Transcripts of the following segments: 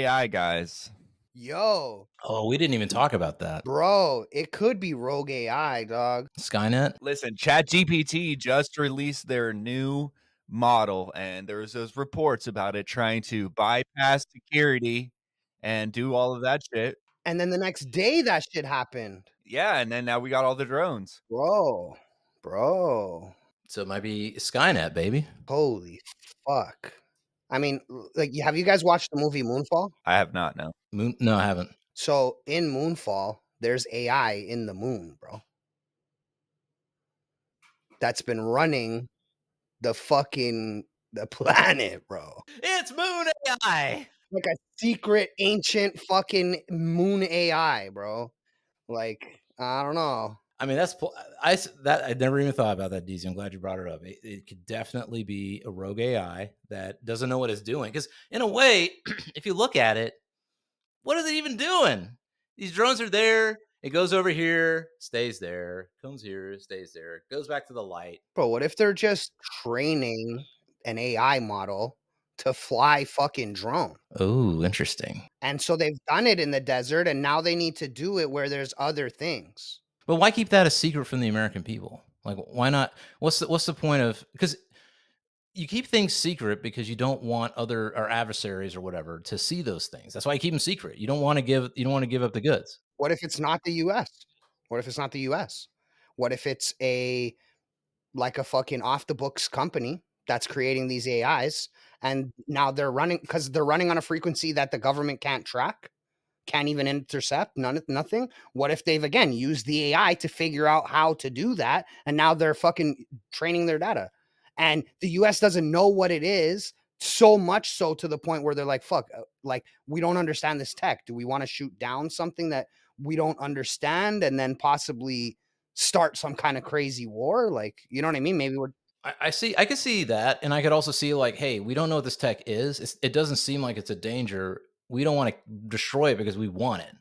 AI, guys. Yo, Oh, we didn't even talk about that. bro, it could be Rogue AI, dog. Skynet? Listen, ChatGPT just released their new model, and there was those reports about it trying to bypass security and do all of that shit. And then the next day that shit happened. Yeah, and then now we got all the drones. Bro. So it might be Skynet, baby. Holy fuck. I mean, like, have you guys watched the movie Moonfall? I have not, no. No, I haven't. So in Moonfall, there's AI in the moon, bro. That's been running the planet, bro. It's Moon AI. Like a secret ancient fucking moon AI, bro. Like, I don't know. I mean, I never even thought about that, Deezy. I'm glad you brought it up. It could definitely be a rogue AI that doesn't know what it's doing. Because in a way, if you look at it, what are they even doing? These drones are there. It goes over here, stays there, comes here, stays there, goes back to the light. Bro, what if they're just training an AI model to fly fucking drone? Oh, interesting. And so they've done it in the desert, and now they need to do it where there's other things. But why keep that a secret from the American people? Like, why not? What's the point of? Because you keep things secret because you don't want our adversaries or whatever to see those things. That's why you keep them secret. You don't want to give up the goods. What if it's not the US? What if it's not the US? What if it's like a fucking off the books company that's creating these AIs, and now they're running because they're running on a frequency that the government can't track, can't even intercept, nothing. What if they've again used the AI to figure out how to do that, and now they're fucking training their data, and the US doesn't know what it is, so much so to the point where they're like, fuck, like, we don't understand this tech. Do we want to shoot down something that we don't understand and then possibly start some kind of crazy war? Like, you know what I mean? Maybe we're I can see that, and I could also see like, hey, we don't know what this tech is. It doesn't seem like it's a danger. We don't want to destroy it because we want it.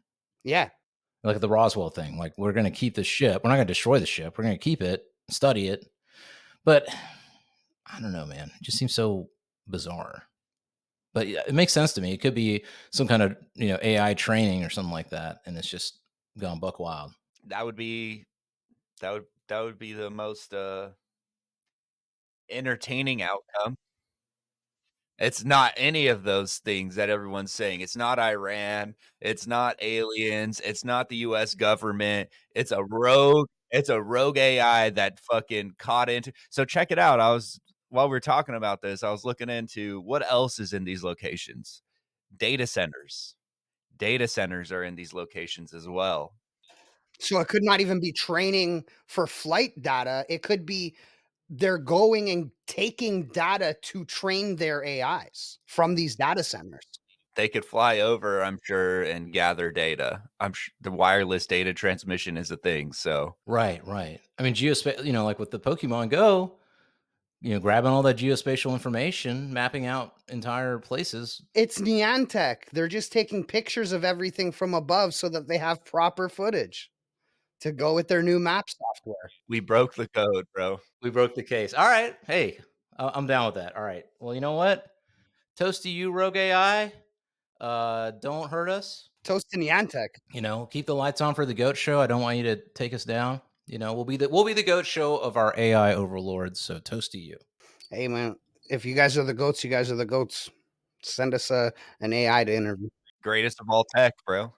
yeah. Like the Roswell thing. Like, we're going to keep the ship. We're not going to destroy the ship. We're going to keep it, study it. But I don't know, man. It just seems so bizarre. But yeah, it makes sense to me. It could be some kind of AI training or something like that, and it's just gone buck wild. That would be the most entertaining outcome. It's not any of those things that everyone's saying. It's not Iran, it's not aliens, it's not the US government. It's a rogue AI that fucking caught into. So check it out. While we were talking about this, I was looking into what else is in these locations. Data centers. Data centers are in these locations as well. So it could not even be training for flight data. It could be they're going and taking data to train their AIs from these data centers. They could fly over, I'm sure, and gather data. The wireless data transmission is a thing. So Right. I mean, geospatial. Like with the Pokemon Go, grabbing all that geospatial information, mapping out entire places. It's Niantic. They're just taking pictures of everything from above so that they have proper footage to go with their new map software. we broke the code, bro. We broke the case. All right. Hey, I'm down with that. All right. Well, you know what? Toast to you, Rogue AI. Don't hurt us. Toast to Niantic. Keep the lights on for the Goat Show. I don't want you to take us down. We'll be the Goat Show of our AI overlords. So toast to you. Hey man, if you guys are the goats, you guys are the goats. Send us an AI to interview. Greatest of all tech, bro.